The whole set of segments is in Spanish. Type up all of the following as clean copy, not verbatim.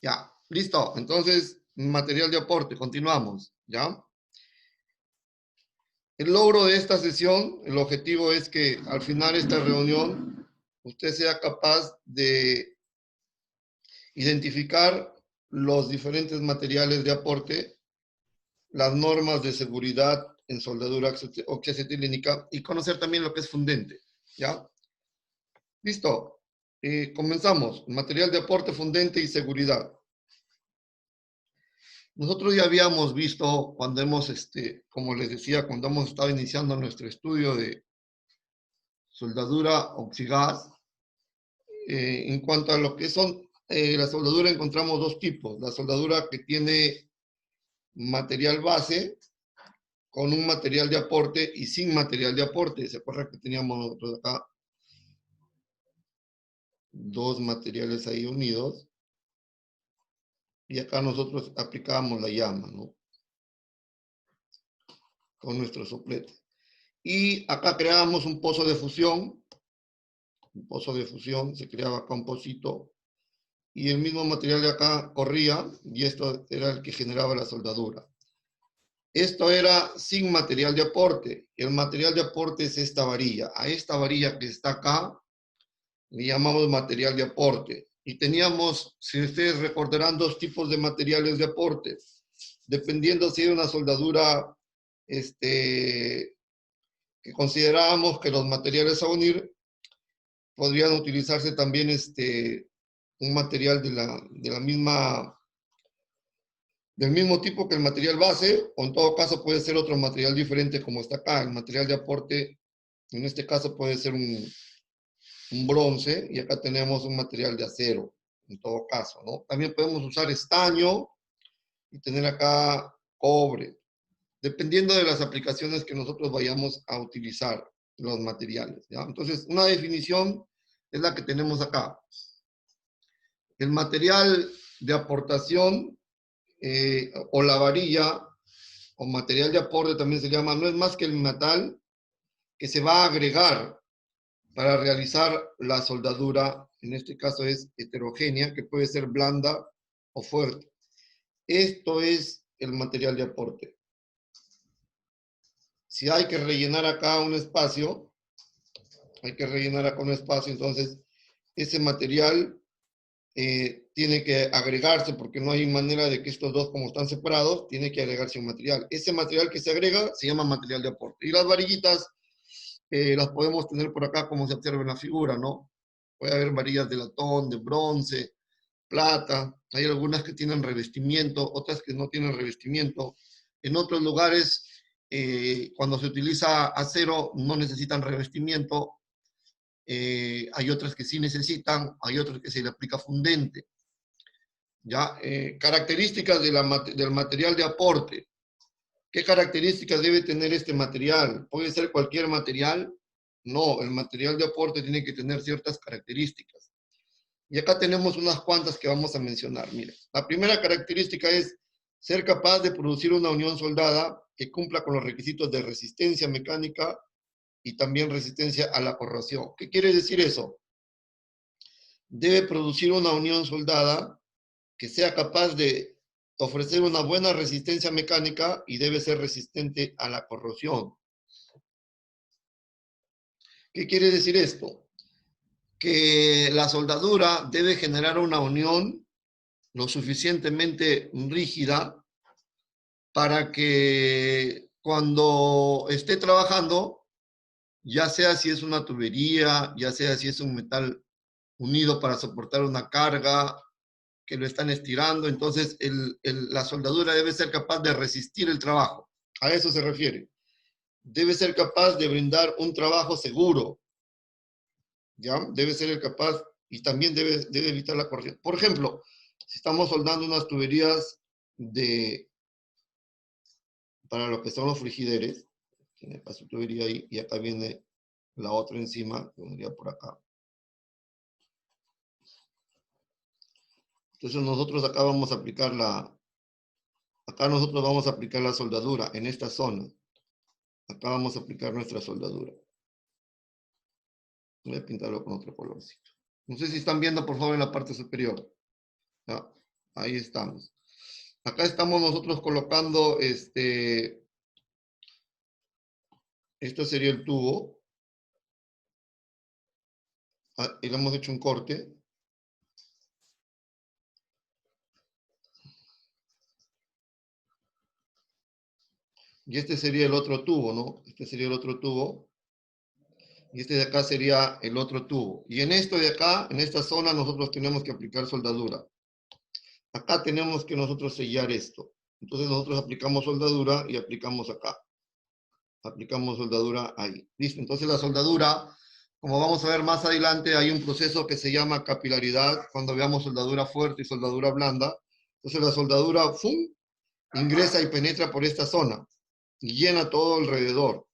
Ya, listo. Entonces, material de aporte, continuamos, ¿ya? El logro de esta sesión, el objetivo es que al final de esta reunión usted sea capaz de identificar los diferentes materiales de aporte, las normas de seguridad en soldadura oxiacetilínica y conocer también lo que es fundente, ¿ya? Listo. Comenzamos. Material de aporte, fundente y seguridad. Nosotros ya habíamos visto cuando hemos, como les decía, cuando hemos estado iniciando nuestro estudio de soldadura oxigas, en cuanto a lo que son la soldadura, encontramos dos tipos. La soldadura que tiene material base con un material de aporte y sin material de aporte. ¿Se acuerdan que teníamos nosotros acá dos materiales ahí unidos? Y acá nosotros aplicábamos la llama, ¿no? Con nuestro soplete. Y acá creábamos un pozo de fusión. Un pozo de fusión, se creaba acá un pocito. Y el mismo material de acá corría, y esto era el que generaba la soldadura. Esto era sin material de aporte. El material de aporte es esta varilla. A esta varilla que está acá, le llamamos material de aporte. Y teníamos, si ustedes recordarán, dos tipos de materiales de aporte. Dependiendo si era una soldadura que considerábamos que los materiales a unir podrían utilizarse también un material del mismo tipo que el material base, o en todo caso puede ser otro material diferente como está acá. El material de aporte, en este caso puede ser un bronce, y acá tenemos un material de acero, en todo caso, ¿no? También podemos usar estaño y tener acá cobre, dependiendo de las aplicaciones que nosotros vayamos a utilizar los materiales, ¿ya? Entonces, una definición es la que tenemos acá. El material de aportación o la varilla o material de aporte también se llama, no es más que el metal que se va a agregar para realizar la soldadura, en este caso es heterogénea, que puede ser blanda o fuerte. Esto es el material de aporte. Si hay que rellenar acá un espacio, entonces ese material tiene que agregarse, porque no hay manera de que estos dos, como están separados, tiene que agregarse un material. Ese material que se agrega se llama material de aporte. Y las varillitas las podemos tener por acá, como se observa en la figura, ¿no? Puede haber varillas de latón, de bronce, plata. Hay algunas que tienen revestimiento, otras que no tienen revestimiento. En otros lugares, cuando se utiliza acero, no necesitan revestimiento. Hay otras que sí necesitan, hay otras que se le aplica fundente. ¿Ya? Características del material de aporte. ¿Qué características debe tener este material? ¿Puede ser cualquier material? No, el material de aporte tiene que tener ciertas características. Y acá tenemos unas cuantas que vamos a mencionar. Mire, la primera característica es ser capaz de producir una unión soldada que cumpla con los requisitos de resistencia mecánica y también resistencia a la corrosión. ¿Qué quiere decir eso? Debe producir una unión soldada que sea capaz de ofrecer una buena resistencia mecánica y debe ser resistente a la corrosión. ¿Qué quiere decir esto? Que la soldadura debe generar una unión lo suficientemente rígida para que cuando esté trabajando, ya sea si es una tubería, ya sea si es un metal unido para soportar una carga, que lo están estirando, entonces la soldadura debe ser capaz de resistir el trabajo. A eso se refiere. Debe ser capaz de brindar un trabajo seguro, ¿ya? Debe ser capaz y también debe evitar la corrosión. Por ejemplo, si estamos soldando unas tuberías para lo que son los frigideres, tiene acá su tubería ahí y acá viene la otra encima, que vendría por acá. Entonces nosotros acá vamos a aplicar la soldadura en esta zona. Acá vamos a aplicar nuestra soldadura. Voy a pintarlo con otro colorcito. No sé si están viendo, por favor, en la parte superior. ¿Ya? Ahí estamos. Acá estamos nosotros colocando, esto sería el tubo. Y le hemos hecho un corte. Y este sería el otro tubo, ¿no? Este sería el otro tubo. Y este de acá sería el otro tubo. Y en esto de acá, en esta zona, nosotros tenemos que aplicar soldadura. Acá tenemos que nosotros sellar esto. Entonces nosotros aplicamos soldadura y aplicamos acá. Aplicamos soldadura ahí. Listo. Entonces la soldadura, como vamos a ver más adelante, hay un proceso que se llama capilaridad, cuando veamos soldadura fuerte y soldadura blanda. Entonces la soldadura, ¡fum!, ingresa y penetra por esta zona y llena todo alrededor.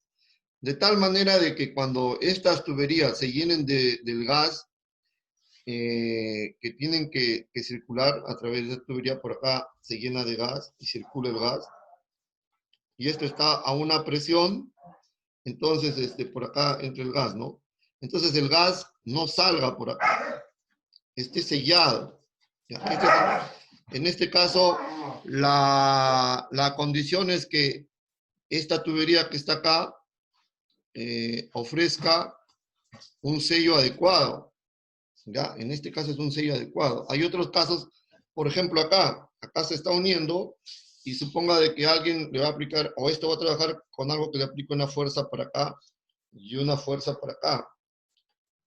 De tal manera de que cuando estas tuberías se llenen del gas, que tienen que circular a través de esta tubería, por acá se llena de gas y circula el gas. Y esto está a una presión, entonces por acá entra el gas, ¿no? Entonces el gas no salga por acá, esté sellado. ¿Ya? En este caso, la condición es que esta tubería que está acá ofrezca un sello adecuado. ¿Ya? En este caso es un sello adecuado. Hay otros casos, por ejemplo acá se está uniendo y suponga de que alguien le va a aplicar, o esto va a trabajar con algo que le aplique una fuerza para acá y una fuerza para acá.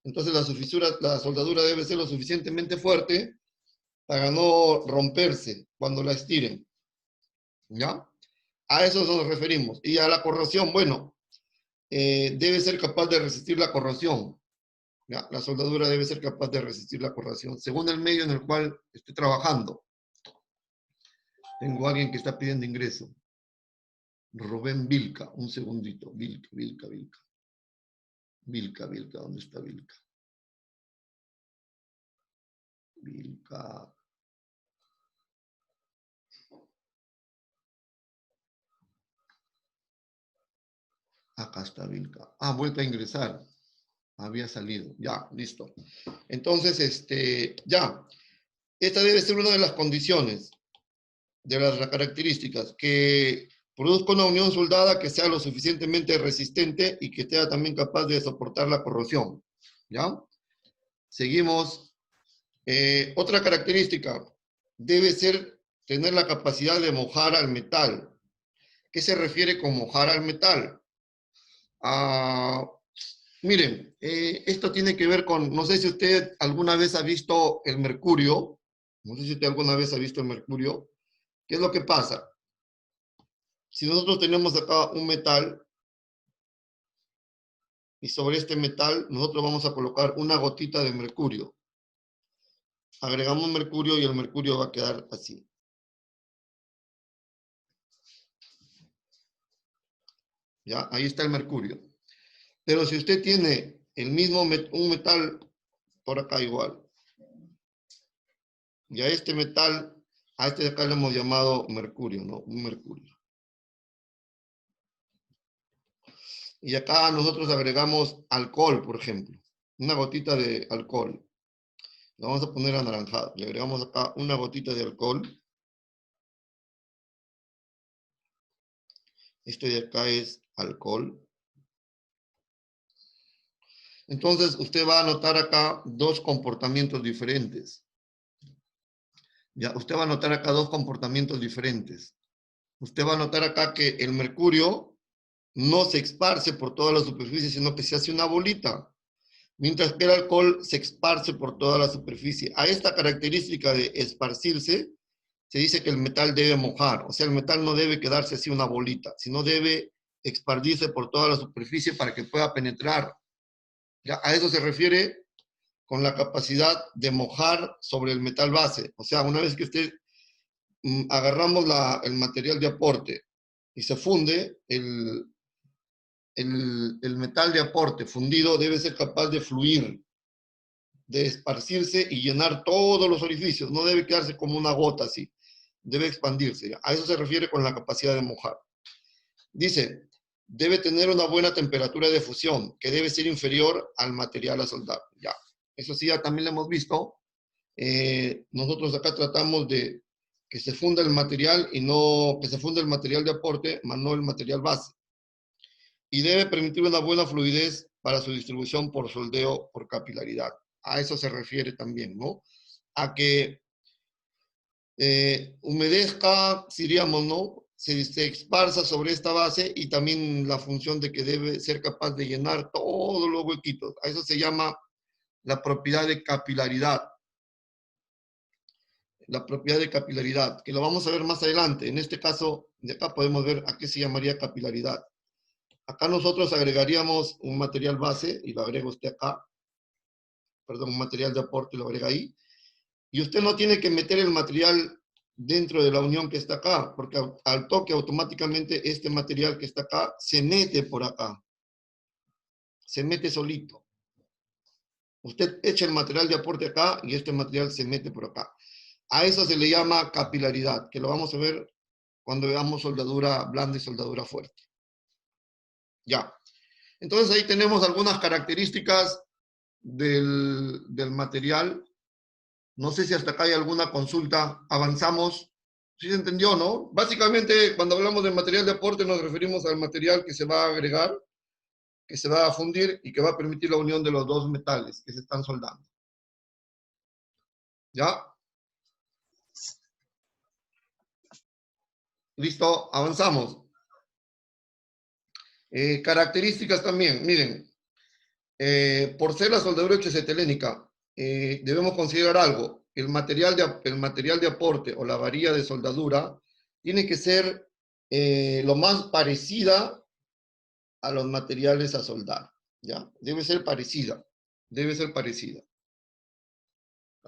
Entonces la soldadura debe ser lo suficientemente fuerte para no romperse cuando la estiren. ¿Ya? A eso nos referimos. Y a la corrosión, bueno, debe ser capaz de resistir la corrosión. ¿Ya? La soldadura debe ser capaz de resistir la corrosión, según el medio en el cual esté trabajando. Tengo a alguien que está pidiendo ingreso. Rubén Vilca, un segundito. Vilca. Vilca, ¿dónde está Vilca? Vilca. Acá está Vilca. Ah, vuelta a ingresar. Había salido. Ya, listo. Entonces, ya. Esta debe ser una de las condiciones, de las características, que produzca una unión soldada que sea lo suficientemente resistente y que sea también capaz de soportar la corrosión. ¿Ya? Seguimos. Otra característica, debe tener la capacidad de mojar al metal. ¿Qué se refiere con mojar al metal? Ah, miren, esto tiene que ver con, no sé si usted alguna vez ha visto el mercurio, no sé si usted alguna vez ha visto el mercurio. ¿Qué es lo que pasa? Si nosotros tenemos acá un metal, y sobre este metal nosotros vamos a colocar una gotita de mercurio. Agregamos mercurio y el mercurio va a quedar así. ¿Ya? Ahí está el mercurio. Pero si usted tiene el mismo un metal por acá igual, y a este metal, a este de acá le hemos llamado mercurio, ¿no? Un mercurio. Y acá nosotros agregamos alcohol, por ejemplo. Una gotita de alcohol. Lo vamos a poner anaranjado. Le agregamos acá una gotita de alcohol. Este de acá es alcohol. Entonces, usted va a notar acá dos comportamientos diferentes. Ya, usted va a notar acá dos comportamientos diferentes. Usted va a notar acá que el mercurio no se esparce por toda la superficie, sino que se hace una bolita, mientras que el alcohol se esparce por toda la superficie. A esta característica de esparcirse, se dice que el metal debe mojar, o sea, el metal no debe quedarse así una bolita, sino debe expandirse por toda la superficie para que pueda penetrar. ¿Ya? A eso se refiere con la capacidad de mojar sobre el metal base. O sea, una vez que agarramos el material de aporte y se funde, el metal de aporte fundido debe ser capaz de fluir, de esparcirse y llenar todos los orificios. No debe quedarse como una gota así. Debe expandirse. A eso se refiere con la capacidad de mojar. Dice, debe tener una buena temperatura de fusión, que debe ser inferior al material a soldar. Ya. Eso sí, ya también lo hemos visto nosotros acá tratamos de que se funda el material y no que se funda el material de aporte, más no el material base. Y debe permitir una buena fluidez para su distribución por soldeo, por capilaridad. A eso se refiere también, ¿no? A que humedezca, diríamos, ¿no? Se esparza sobre esta base y también la función de que debe ser capaz de llenar todos los huequitos. A eso se llama la propiedad de capilaridad. La propiedad de capilaridad, que lo vamos a ver más adelante. En este caso, de acá podemos ver a qué se llamaría capilaridad. Acá nosotros agregaríamos un material base, y lo agrega usted acá, perdón, un material de aporte, lo agrega ahí, y usted no tiene que meter el material dentro de la unión que está acá, porque al toque automáticamente este material que está acá se mete por acá, se mete solito. Usted echa el material de aporte acá y este material se mete por acá. A eso se le llama capilaridad, que lo vamos a ver cuando veamos soldadura blanda y soldadura fuerte. Ya. Entonces ahí tenemos algunas características del material. No sé si hasta acá hay alguna consulta. Avanzamos. ¿Sí se entendió, no? Básicamente, cuando hablamos de material de aporte, nos referimos al material que se va a agregar, que se va a fundir y que va a permitir la unión de los dos metales que se están soldando. ¿Ya? Listo, avanzamos. Características también, miren. Por ser la soldadura hexacetelénica, debemos considerar algo. El material de aporte o la varilla de soldadura tiene que ser lo más parecida a los materiales a soldar. ¿Ya? Debe ser parecida. Debe ser parecida.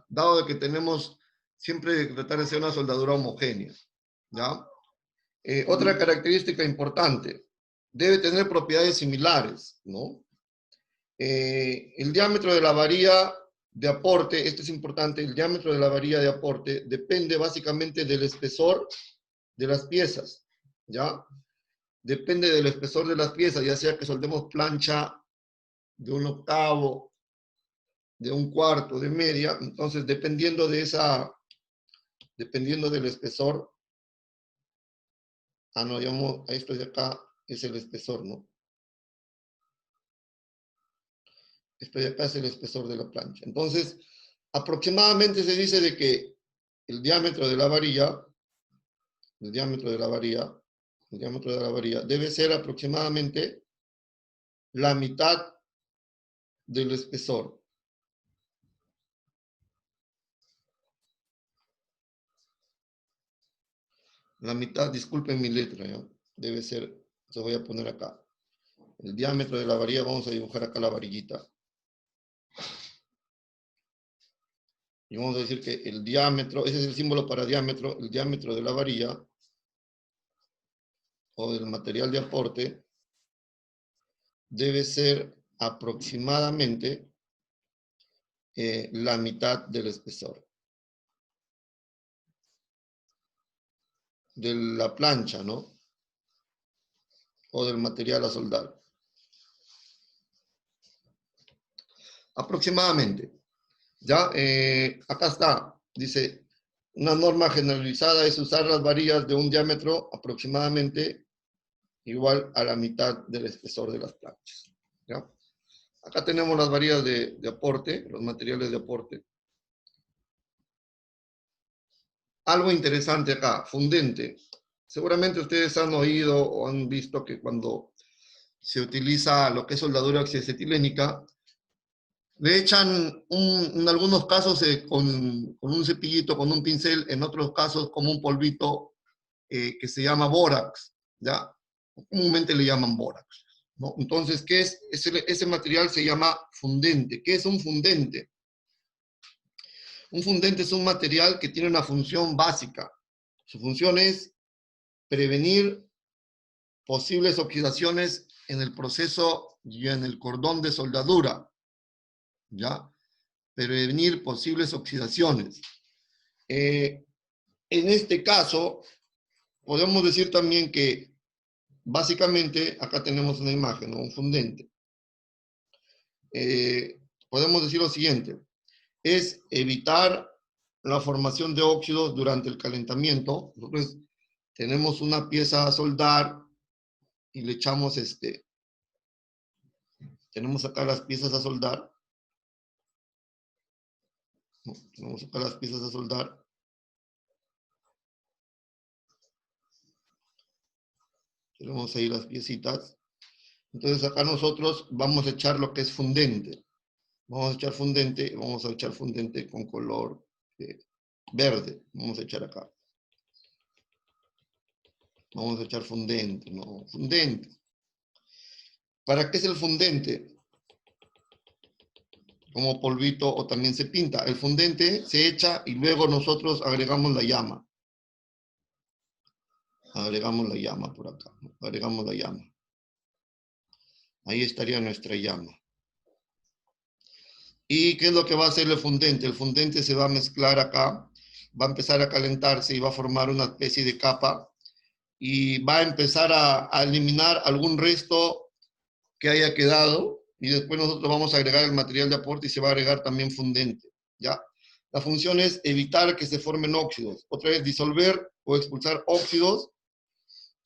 Dado de que tenemos siempre que tratar de ser una soldadura homogénea. ¿Ya? Otra característica importante. Debe tener propiedades similares, ¿no? El diámetro de la varilla de aporte, esto es importante, el diámetro de la varilla de aporte depende básicamente del espesor de las piezas, ¿ya? Depende del espesor de las piezas, ya sea que soldemos plancha de 1/8, de 1/4, de media, entonces dependiendo del espesor, no, digamos, esto de acá es el espesor, ¿no? Esto de acá es el espesor de la plancha. Entonces, aproximadamente se dice de que el diámetro de la varilla, debe ser aproximadamente la mitad del espesor. La mitad, disculpen mi letra, ¿ya? Debe ser, se voy a poner acá. El diámetro de la varilla, vamos a dibujar acá la varillita. Y vamos a decir que el diámetro, ese es el símbolo para diámetro, el diámetro de la varilla o del material de aporte debe ser aproximadamente la mitad del espesor. De la plancha, ¿no? O del material a soldar. Aproximadamente. ¿Ya? Acá está. Dice, una norma generalizada es usar las varillas de un diámetro aproximadamente igual a la mitad del espesor de las planchas. ¿Ya? Acá tenemos las varillas de aporte, los materiales de aporte. Algo interesante acá, fundente. Seguramente ustedes han oído o han visto que cuando se utiliza lo que es soldadura oxiacetilénica, le echan en algunos casos con un cepillito, con un pincel, en otros casos como un polvito que se llama bórax, ¿ya? Comúnmente le llaman bórax, ¿no? Entonces, ¿qué es? Ese material se llama fundente. ¿Qué es un fundente? Un fundente es un material que tiene una función básica. Su función es prevenir posibles oxidaciones en el proceso y en el cordón de soldadura, ¿ya? Prevenir posibles oxidaciones. En este caso, podemos decir también que básicamente, acá tenemos una imagen, ¿no? Un fundente. Podemos decir lo siguiente, es evitar la formación de óxidos durante el calentamiento. Nosotros tenemos una pieza a soldar y le echamos tenemos acá las piezas a soldar. ¿No? Tenemos acá las piezas a soldar. Tenemos ahí las piecitas. Entonces acá nosotros vamos a echar lo que es fundente. Vamos a echar fundente con color verde. Vamos a echar acá. Vamos a echar fundente, ¿no? Fundente. ¿Para qué es el fundente? Como polvito o también se pinta. El fundente se echa y luego nosotros agregamos la llama. Agregamos la llama por acá. Agregamos la llama. Ahí estaría nuestra llama. ¿Y qué es lo que va a hacer el fundente? El fundente se va a mezclar acá, va a empezar a calentarse y va a formar una especie de capa y va a empezar a eliminar algún resto que haya quedado y después nosotros vamos a agregar el material de aporte y se va a agregar también fundente, ¿ya? La función es evitar que se formen óxidos. Otra vez, disolver o expulsar óxidos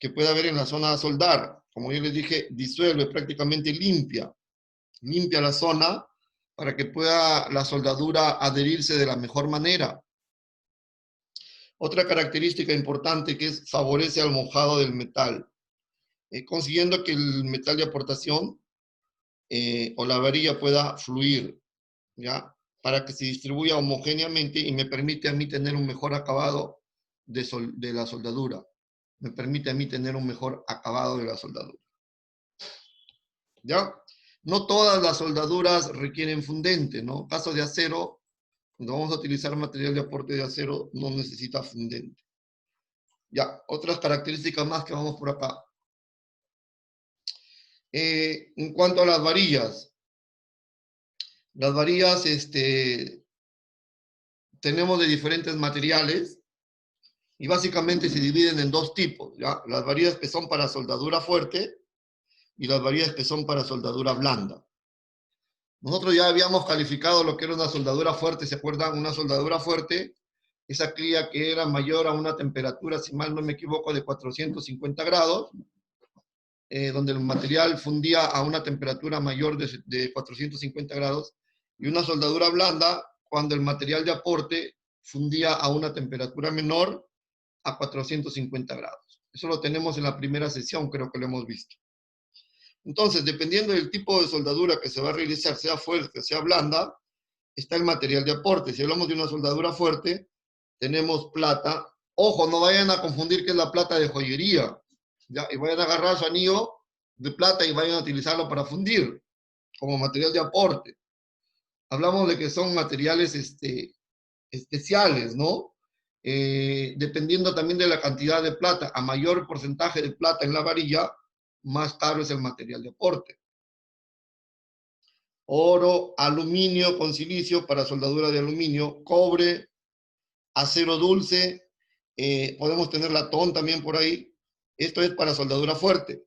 que pueda haber en la zona a soldar. Como yo les dije, disuelve, prácticamente limpia la zona para que pueda la soldadura adherirse de la mejor manera. Otra característica importante que es favorece al mojado del metal, consiguiendo que el metal de aportación o la varilla pueda fluir, ¿ya? Para que se distribuya homogéneamente y me permite a mí tener un mejor acabado de la soldadura. Me permite a mí tener un mejor acabado de la soldadura. ¿Ya? No todas las soldaduras requieren fundente, ¿no? Caso de acero, cuando vamos a utilizar material de aporte de acero, no necesita fundente. Ya, otras características más que vamos por acá. En cuanto a las varillas tenemos de diferentes materiales y básicamente se dividen en dos tipos, ¿ya? Las varillas que son para soldadura fuerte y las varillas que son para soldadura blanda. Nosotros ya habíamos calificado lo que era una soldadura fuerte, ¿se acuerdan? Una soldadura fuerte es aquella que era mayor a una temperatura, si mal no me equivoco, de 450 grados, donde el material fundía a una temperatura mayor de 450 grados, y una soldadura blanda cuando el material de aporte fundía a una temperatura menor a 450 grados. Eso lo tenemos en la primera sesión, creo que lo hemos visto. Entonces, dependiendo del tipo de soldadura que se va a realizar, sea fuerte, sea blanda, está el material de aporte. Si hablamos de una soldadura fuerte, tenemos plata. Ojo, no vayan a confundir que es la plata de joyería, ¿ya? Y vayan a agarrar su anillo de plata y vayan a utilizarlo para fundir, como material de aporte. Hablamos de que son materiales especiales, ¿no? Dependiendo también de la cantidad de plata. A mayor porcentaje de plata en la varilla, más caro es el material de aporte. Oro, aluminio con silicio para soldadura de aluminio, cobre, acero dulce, podemos tener latón también por ahí. Esto es para soldadura fuerte.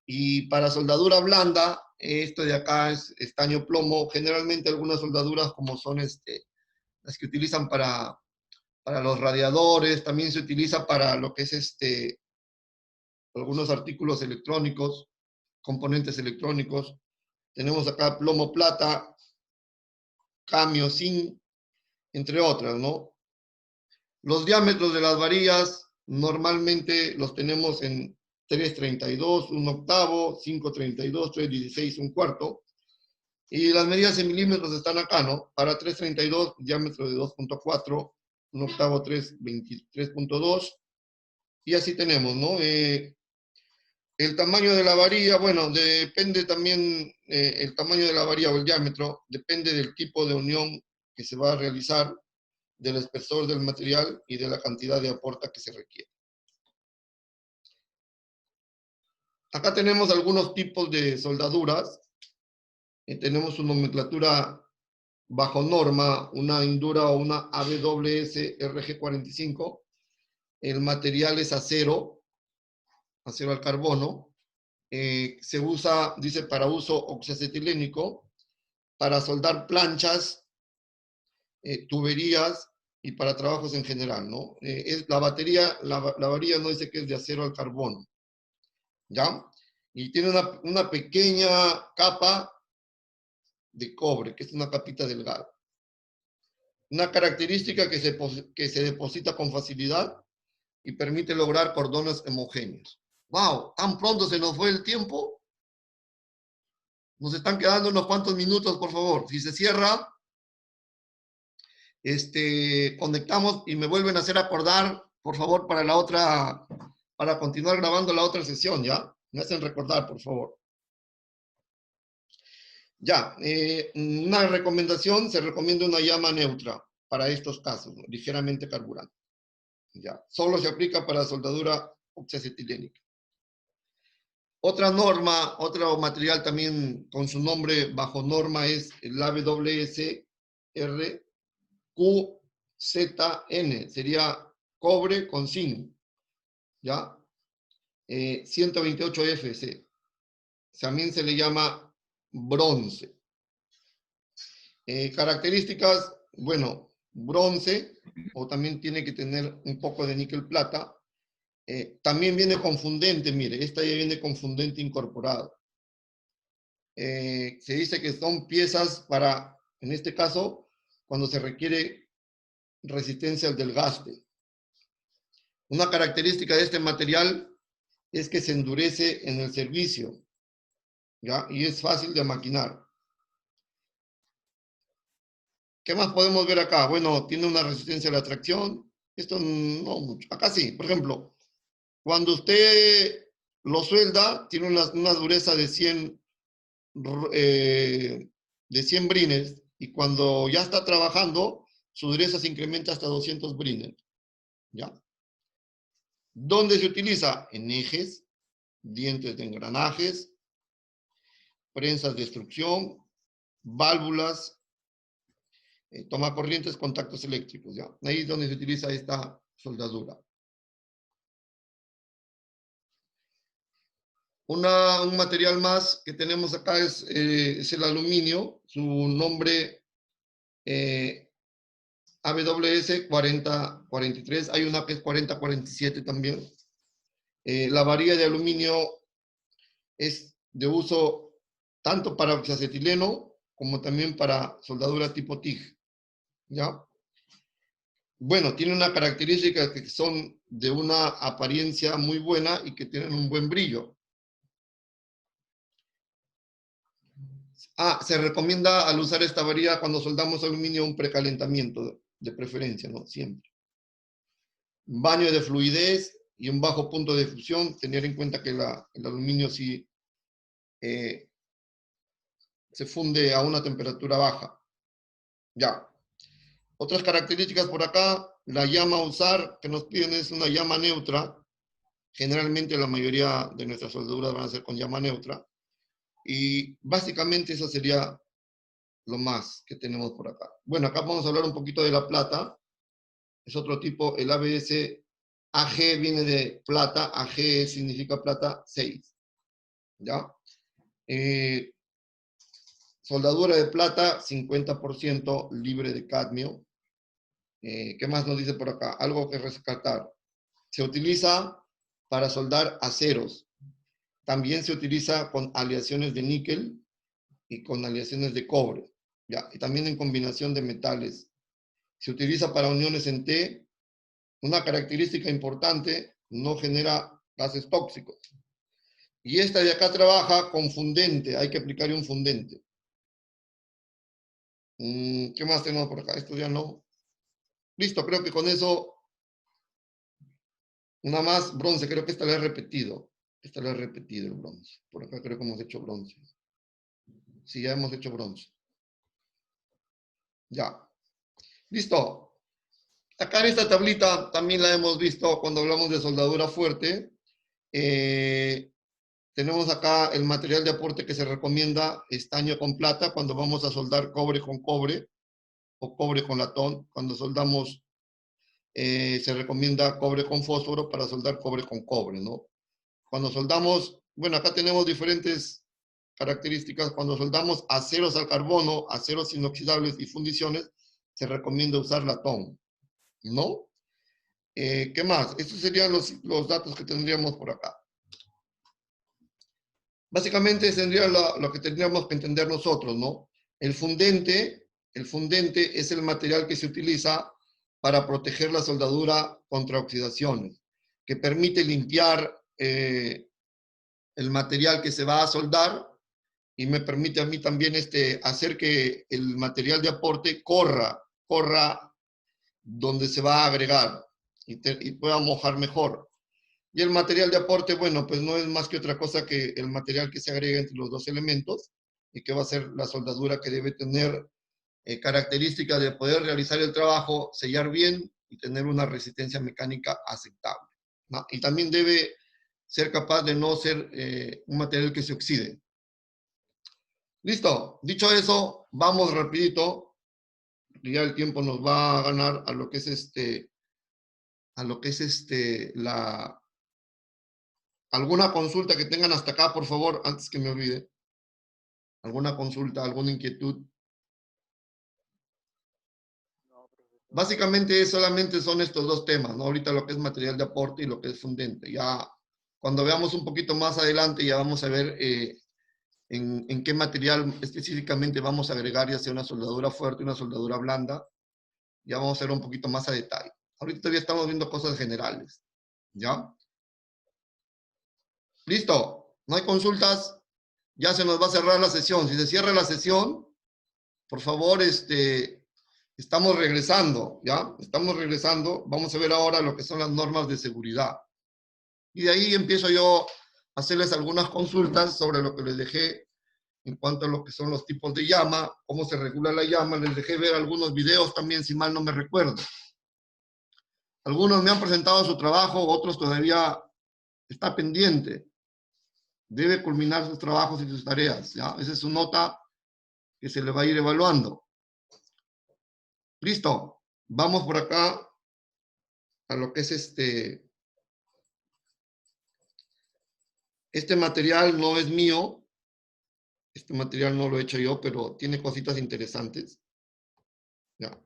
Y para soldadura blanda, esto de acá es estaño plomo. Generalmente algunas soldaduras como son las que utilizan para los radiadores, también se utiliza para lo que es algunos artículos electrónicos, componentes electrónicos. Tenemos acá plomo plata, camio zinc, entre otras, ¿no? Los diámetros de las varillas normalmente los tenemos en 3,32, 1/8, 5,32, 3,16, 1/4. Y las medidas en milímetros están acá, ¿no? Para 3,32, diámetro de 2,4, 1/8, 3,23,2. Y así tenemos, ¿no? El tamaño de la varilla, bueno, depende también, el tamaño de la varilla o el diámetro, depende del tipo de unión que se va a realizar, del espesor del material y de la cantidad de aporta que se requiere. Acá tenemos algunos tipos de soldaduras. Tenemos su nomenclatura bajo norma, una Indura o una AWS RG45. El material es acero al carbono. Se usa, dice, para uso oxiacetilénico, para soldar planchas, tuberías y para trabajos en general, ¿no? La batería, la varilla no dice que es de acero al carbono, ¿ya? Y tiene una pequeña capa de cobre, que es una capita delgada. Una característica que se deposita con facilidad y permite lograr cordones homogéneos. ¡Wow! ¿Tan pronto se nos fue el tiempo? Nos están quedando unos cuantos minutos, por favor. Si se cierra, conectamos y me vuelven a hacer acordar, por favor, para continuar grabando la otra sesión, ¿ya? Me hacen recordar, por favor. Ya, una recomendación, se recomienda una llama neutra para estos casos, ¿no? Ligeramente carburante. Ya, solo se aplica para soldadura oxiacetilénica. Otra norma, otro material también con su nombre bajo norma es el AWSR QZN, sería cobre con zinc, ¿ya? 128 FC. También se le llama bronce. Características, bueno, bronce, o también tiene que tener un poco de níquel plata. También viene con fundente, mire, esta ya viene con fundente incorporado. Se dice que son piezas para, en este caso, cuando se requiere resistencia al desgaste. Una característica de este material es que se endurece en el servicio, ¿ya? Y es fácil de maquinar. ¿Qué más podemos ver acá? Bueno, tiene una resistencia a la tracción. Esto no mucho. Acá sí, por ejemplo, cuando usted lo suelda, tiene una dureza de 100 brines, y cuando ya está trabajando, su dureza se incrementa hasta 200 brines, ¿ya? ¿Dónde se utiliza? En ejes, dientes de engranajes, prensas de extrusión, válvulas, tomacorrientes, contactos eléctricos, ¿ya? Ahí es donde se utiliza esta soldadura. Un material más que tenemos acá es el aluminio. Su nombre AWS 4043. Hay una que es 4047 también. La varilla de aluminio es de uso tanto para oxiacetileno como también para soldadura tipo TIG, ¿ya? Bueno, tiene una característica que son de una apariencia muy buena y que tienen un buen brillo. Se recomienda al usar esta varilla cuando soldamos aluminio un precalentamiento, de preferencia, ¿no? Siempre. Baño de fluidez y un bajo punto de fusión, tener en cuenta que el aluminio sí se funde a una temperatura baja. Ya. Otras características por acá, la llama a usar que nos piden es una llama neutra. Generalmente la mayoría de nuestras soldaduras van a ser con llama neutra. Y básicamente eso sería lo más que tenemos por acá. Bueno, acá vamos a hablar un poquito de la plata. Es otro tipo, el ABS AG viene de plata, AG significa plata 6. ¿Ya? Soldadura de plata, 50% libre de cadmio. ¿Qué más nos dice por acá? Algo que rescatar. Se utiliza para soldar aceros. También se utiliza con aleaciones de níquel y con aleaciones de cobre, ¿ya? Y también en combinación de metales. Se utiliza para uniones en T. Una característica importante, no genera gases tóxicos. Y esta de acá trabaja con fundente, hay que aplicarle un fundente. ¿Qué más tenemos por acá? Esto ya no. Listo, creo que con eso, una más, bronce, creo que esta la he repetido. Esta la he repetido el bronce. Por acá creo que hemos hecho bronce. Sí, ya hemos hecho bronce. Ya. Listo. Acá en esta tablita también la hemos visto cuando hablamos de soldadura fuerte. Tenemos acá el material de aporte que se recomienda, estaño con plata, cuando vamos a soldar cobre con cobre o cobre con latón. Cuando soldamos, se recomienda cobre con fósforo para soldar cobre con cobre, ¿no? Cuando soldamos, bueno, acá tenemos diferentes características. Cuando soldamos aceros al carbono, aceros inoxidables y fundiciones, se recomienda usar latón. ¿no? ¿Qué más? Estos serían los datos que tendríamos por acá. Básicamente tendría lo que tendríamos que entender nosotros, ¿no? El fundente es el material que se utiliza para proteger la soldadura contra oxidaciones, que permite limpiar el material que se va a soldar y me permite a mí también hacer que el material de aporte corra donde se va a agregar y pueda mojar mejor. Y el material de aporte, bueno, pues no es más que otra cosa que el material que se agrega entre los dos elementos y que va a ser la soldadura que debe tener características de poder realizar el trabajo, sellar bien y tener una resistencia mecánica aceptable, ¿no? Y también debe ser capaz de no ser un material que se oxide. Listo. Dicho eso, vamos rapidito. Ya el tiempo nos va a ganar a lo que es alguna consulta que tengan hasta acá, por favor, antes que me olvide. ¿Alguna consulta, alguna inquietud? Básicamente solamente son estos dos temas, ¿no? Ahorita lo que es material de aporte y lo que es fundente. Ya cuando veamos un poquito más adelante ya vamos a ver en qué material específicamente vamos a agregar, ya sea una soldadura fuerte, una soldadura blanda. Ya vamos a ver un poquito más a detalle. Ahorita todavía estamos viendo cosas generales. ¿Ya? Listo. ¿No hay consultas? Ya se nos va a cerrar la sesión. Si se cierra la sesión, por favor, estamos regresando, ¿ya? Estamos regresando. Vamos a ver ahora lo que son las normas de seguridad. Y de ahí empiezo yo a hacerles algunas consultas sobre lo que les dejé en cuanto a lo que son los tipos de llama, cómo se regula la llama. Les dejé ver algunos videos también, si mal no me recuerdo. Algunos me han presentado su trabajo, otros todavía está pendiente. Debe culminar sus trabajos y sus tareas, ¿ya? Esa es su nota que se le va a ir evaluando. Listo. Vamos por acá a lo que es Este material no es mío. Este material no lo he hecho yo, pero tiene cositas interesantes. Ya.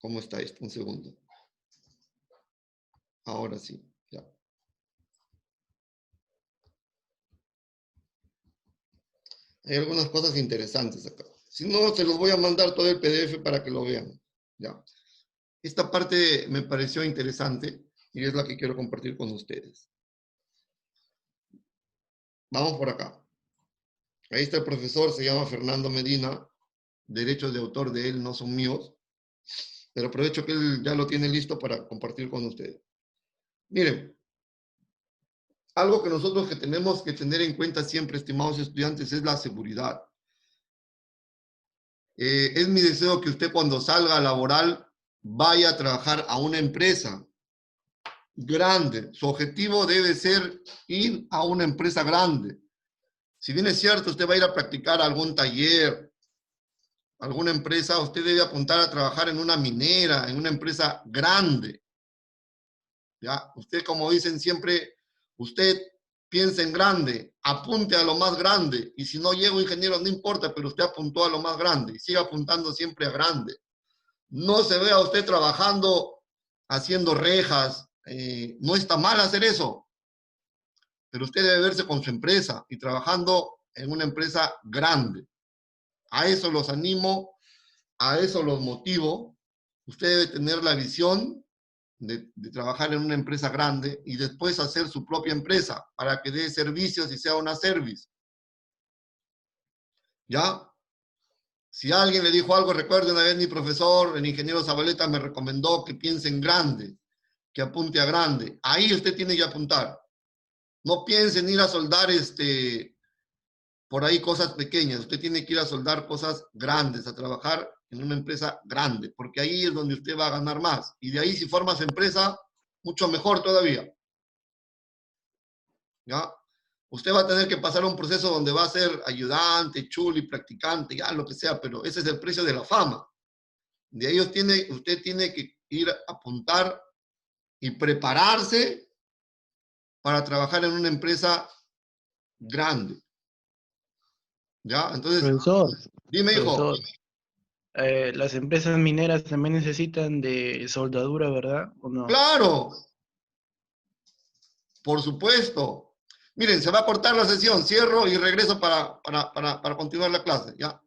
¿Cómo está esto? Un segundo. Ahora sí. Ya. Hay algunas cosas interesantes acá. Si no, se los voy a mandar todo el PDF para que lo vean. Ya. Esta parte me pareció interesante y es la que quiero compartir con ustedes. Vamos por acá. Ahí está el profesor, se llama Fernando Medina. Derechos de autor de él no son míos, pero aprovecho que él ya lo tiene listo para compartir con ustedes. Miren, algo que nosotros que tenemos que tener en cuenta siempre, estimados estudiantes, es la seguridad. Es mi deseo que usted cuando salga a laboral vaya a trabajar a una empresa grande. Su objetivo debe ser ir a una empresa grande. Si bien es cierto, usted va a ir a practicar algún taller, alguna empresa, usted debe apuntar a trabajar en una minera, en una empresa grande. ¿Ya? Usted, como dicen siempre, usted piensa en grande, apunte a lo más grande, y si no llego ingeniero, no importa, pero usted apuntó a lo más grande, y siga apuntando siempre a grande. No se vea usted trabajando, haciendo rejas, no está mal hacer eso, pero usted debe verse con su empresa y trabajando en una empresa grande. A eso los animo, a eso los motivo. Usted debe tener la visión de trabajar en una empresa grande y después hacer su propia empresa para que dé servicios y sea una service. ¿Ya? Si alguien le dijo algo, recuerde una vez mi profesor, el ingeniero Zabaleta, me recomendó que piense en grande, que apunte a grande. Ahí usted tiene que apuntar. No piense en ir a soldar por ahí cosas pequeñas. Usted tiene que ir a soldar cosas grandes, a trabajar en una empresa grande, porque ahí es donde usted va a ganar más. Y de ahí, si forma su empresa, mucho mejor todavía. ¿Ya? Usted va a tener que pasar un proceso donde va a ser ayudante, chuli, practicante, ya lo que sea, pero ese es el precio de la fama. De ahí usted tiene que ir a apuntar y prepararse para trabajar en una empresa grande. ¿Ya? Entonces, Profesor, dime, hijo. profesor, las empresas mineras también necesitan de soldadura, ¿verdad? ¿O no? Claro, por supuesto. Miren, se va a cortar la sesión. Cierro y regreso para continuar la clase. ¿Ya?